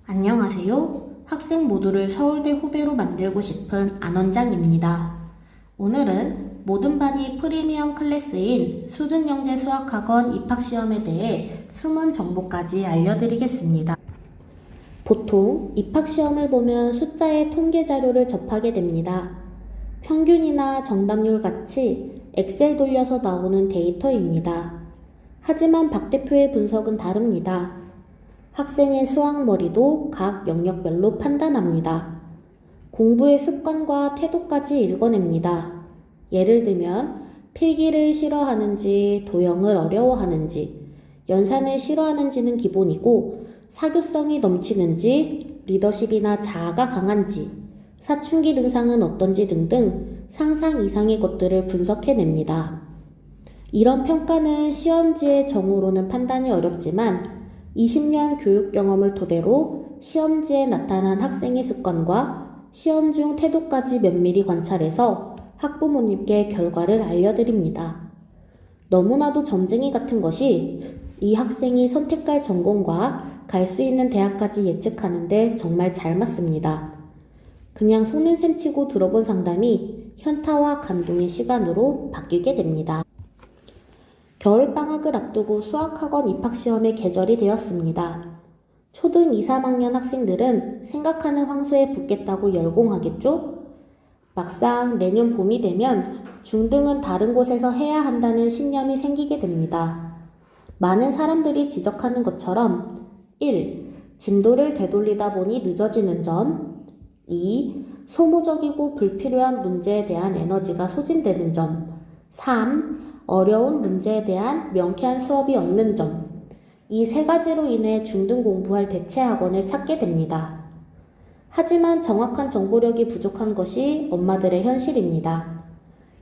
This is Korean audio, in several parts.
안녕하세요. 학생 모두를 서울대 후배로 만들고 싶은 안원장입니다. 오늘은 모든 반이 프리미엄 클래스인 수준영재 수학학원 입학시험에 대해 숨은 정보까지 알려드리겠습니다. 보통 입학시험을 보면 숫자의 통계 자료를 접하게 됩니다. 평균이나 정답률 같이 엑셀 돌려서 나오는 데이터입니다. 하지만 박 대표의 분석은 다릅니다. 학생의 수학머리도 각 영역별로 판단합니다. 공부의 습관과 태도까지 읽어냅니다. 예를 들면 필기를 싫어하는지, 도형을 어려워하는지, 연산을 싫어하는지는 기본이고 사교성이 넘치는지, 리더십이나 자아가 강한지, 사춘기 증상은 어떤지 등등 상상 이상의 것들을 분석해냅니다. 이런 평가는 시험지의 정으로는 판단이 어렵지만 20년 교육 경험을 토대로 시험지에 나타난 학생의 습관과 시험 중 태도까지 면밀히 관찰해서 학부모님께 결과를 알려드립니다. 너무나도 점쟁이 같은 것이 이 학생이 선택할 전공과 갈 수 있는 대학까지 예측하는데 정말 잘 맞습니다. 그냥 속는 셈 치고 들어본 상담이 현타와 감동의 시간으로 바뀌게 됩니다. 겨울방학을 앞두고 수학학원 입학시험의 계절이 되었습니다. 초등 2, 3학년 학생들은 생각하는 황소에 붙겠다고 열공하겠죠? 막상 내년 봄이 되면 중등은 다른 곳에서 해야 한다는 신념이 생기게 됩니다. 많은 사람들이 지적하는 것처럼 1. 진도를 되돌리다 보니 늦어지는 점 2. 소모적이고 불필요한 문제에 대한 에너지가 소진되는 점 3. 어려운 문제에 대한 명쾌한 수업이 없는 점. 이 세 가지로 인해 중등 공부할 대체 학원을 찾게 됩니다. 하지만 정확한 정보력이 부족한 것이 엄마들의 현실입니다.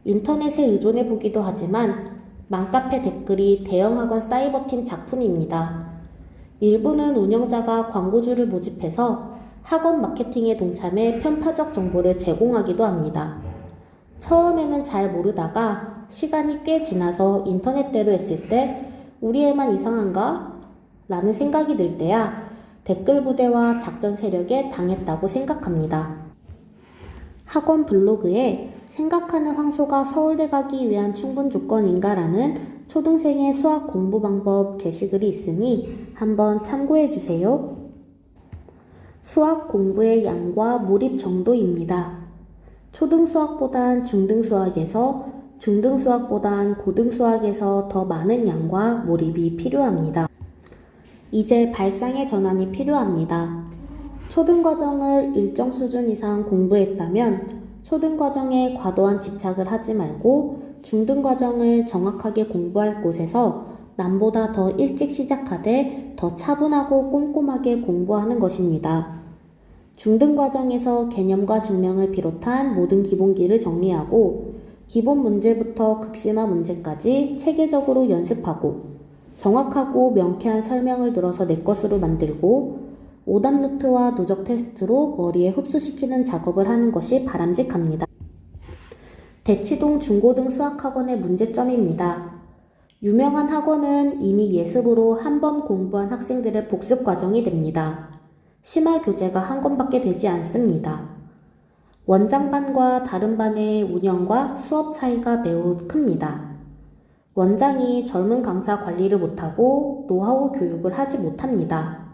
인터넷에 의존해 보기도 하지만 맘카페 댓글이 대형 학원 사이버팀 작품입니다. 일부는 운영자가 광고주를 모집해서 학원 마케팅에 동참해 편파적 정보를 제공하기도 합니다. 처음에는 잘 모르다가 시간이 꽤 지나서 인터넷대로 했을 때 우리 애만 이상한가? 라는 생각이 들 때야 댓글 부대와 작전 세력에 당했다고 생각합니다. 학원 블로그에 생각하는 황소가 서울대 가기 위한 충분 조건인가? 라는 초등생의 수학 공부 방법 게시글이 있으니 한번 참고해 주세요. 수학 공부의 양과 몰입 정도입니다. 초등 수학보단 중등 수학에서, 중등 수학보단 고등 수학에서 더 많은 양과 몰입이 필요합니다. 이제 발상의 전환이 필요합니다. 초등 과정을 일정 수준 이상 공부했다면 초등 과정에 과도한 집착을 하지 말고 중등 과정을 정확하게 공부할 곳에서 남보다 더 일찍 시작하되 더 차분하고 꼼꼼하게 공부하는 것입니다. 중등 과정에서 개념과 증명을 비롯한 모든 기본기를 정리하고 기본 문제부터 극심화 문제까지 체계적으로 연습하고 정확하고 명쾌한 설명을 들어서 내 것으로 만들고 오답 노트와 누적 테스트로 머리에 흡수시키는 작업을 하는 것이 바람직합니다. 대치동 중고등 수학학원의 문제점입니다. 유명한 학원은 이미 예습으로 한 번 공부한 학생들의 복습 과정이 됩니다. 심화 교재가 한 권밖에 되지 않습니다. 원장반과 다른 반의 운영과 수업 차이가 매우 큽니다. 원장이 젊은 강사 관리를 못하고 노하우 교육을 하지 못합니다.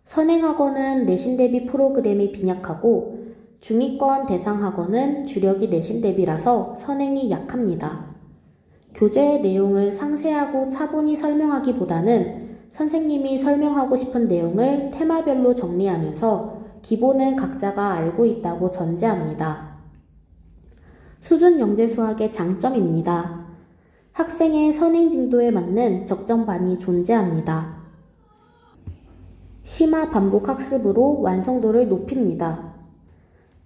선행학원은 내신 대비 프로그램이 빈약하고 중위권 대상 학원은 주력이 내신 대비라서 선행이 약합니다. 교재의 내용을 상세하고 차분히 설명하기보다는 선생님이 설명하고 싶은 내용을 테마별로 정리하면서 기본은 각자가 알고 있다고 전제합니다. 수준 영재 수학의 장점입니다. 학생의 선행 진도에 맞는 적정반이 존재합니다. 심화 반복 학습으로 완성도를 높입니다.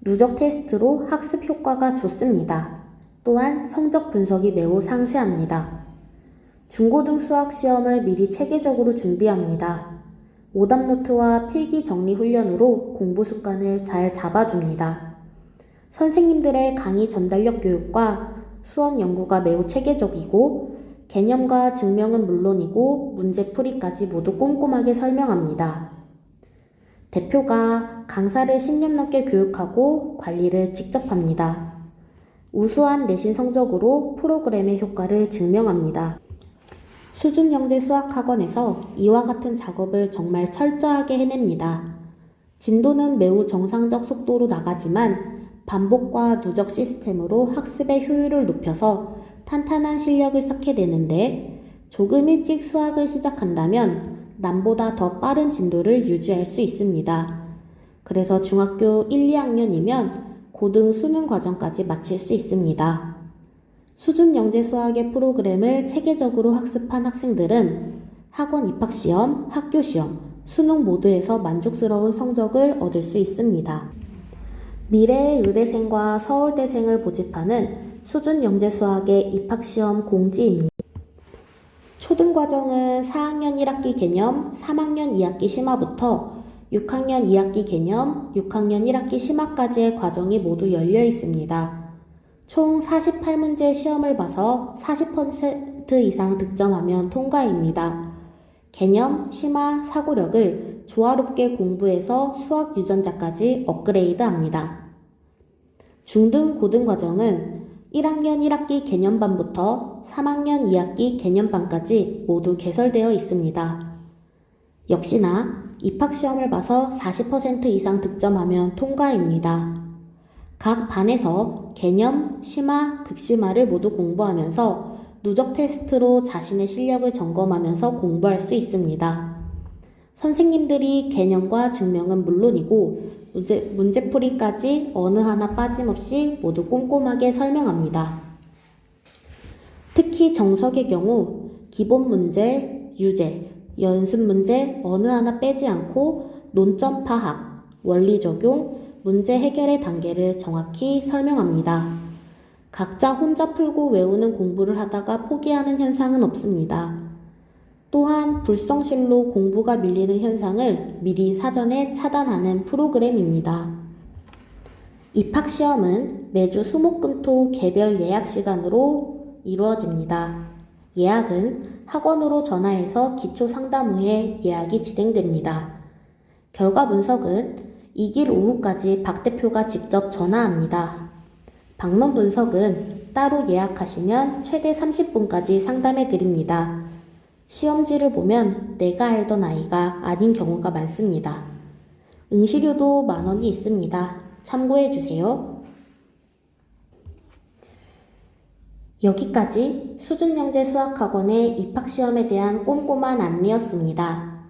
누적 테스트로 학습 효과가 좋습니다. 또한 성적 분석이 매우 상세합니다. 중고등 수학 시험을 미리 체계적으로 준비합니다. 오답 노트와 필기 정리 훈련으로 공부 습관을 잘 잡아줍니다. 선생님들의 강의 전달력 교육과 수업 연구가 매우 체계적이고 개념과 증명은 물론이고 문제풀이까지 모두 꼼꼼하게 설명합니다. 대표가 강사를 10년 넘게 교육하고 관리를 직접 합니다. 우수한 내신 성적으로 프로그램의 효과를 증명합니다. 수준영재수학학원에서 이와 같은 작업을 정말 철저하게 해냅니다. 진도는 매우 정상적 속도로 나가지만 반복과 누적 시스템으로 학습의 효율을 높여서 탄탄한 실력을 쌓게 되는데 조금 일찍 수학을 시작한다면 남보다 더 빠른 진도를 유지할 수 있습니다. 그래서 중학교 1, 2학년이면 고등 수능 과정까지 마칠 수 있습니다. 수준 영재 수학의 프로그램을 체계적으로 학습한 학생들은 학원 입학시험, 학교시험, 수능 모두에서 만족스러운 성적을 얻을 수 있습니다. 미래의 의대생과 서울대생을 모집하는 수준 영재 수학의 입학시험 공지입니다. 초등과정은 4학년 1학기 개념, 3학년 2학기 심화부터 6학년 2학기 개념, 6학년 1학기 심화까지의 과정이 모두 열려 있습니다. 총 48문제 시험을 봐서 40% 이상 득점하면 통과입니다. 개념, 심화, 사고력을 조화롭게 공부해서 수학 유전자까지 업그레이드합니다. 중등 고등 과정은 1학년 1학기 개념반부터 3학년 2학기 개념반까지 모두 개설되어 있습니다. 역시나 입학시험을 봐서 40% 이상 득점하면 통과입니다. 각 반에서 개념, 심화, 극심화를 모두 공부하면서 누적 테스트로 자신의 실력을 점검하면서 공부할 수 있습니다. 선생님들이 개념과 증명은 물론이고 문제풀이까지 어느 하나 빠짐없이 모두 꼼꼼하게 설명합니다. 특히 정석의 경우 기본 문제, 유제, 연습 문제 어느 하나 빼지 않고 논점 파악, 원리 적용, 문제 해결의 단계를 정확히 설명합니다. 각자 혼자 풀고 외우는 공부를 하다가 포기하는 현상은 없습니다. 또한 불성실로 공부가 밀리는 현상을 미리 사전에 차단하는 프로그램입니다. 입학시험은 매주 수목금토 개별 예약 시간으로 이루어집니다. 예약은 학원으로 전화해서 기초 상담 후에 예약이 진행됩니다. 결과 분석은 2일 오후까지 박 대표가 직접 전화합니다. 방문 분석은 따로 예약하시면 최대 30분까지 상담해 드립니다. 시험지를 보면 내가 알던 아이가 아닌 경우가 많습니다. 응시료도 만원이 있습니다. 참고해 주세요. 여기까지 수준영재 수학학원의 입학시험에 대한 꼼꼼한 안내였습니다.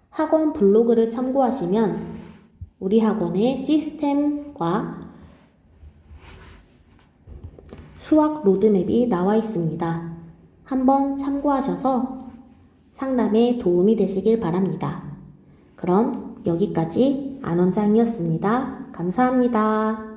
학원 블로그를 참고하시면 우리 학원의 시스템과 수학 로드맵이 나와 있습니다. 한번 참고하셔서 상담에 도움이 되시길 바랍니다. 그럼 여기까지 안원장이었습니다. 감사합니다.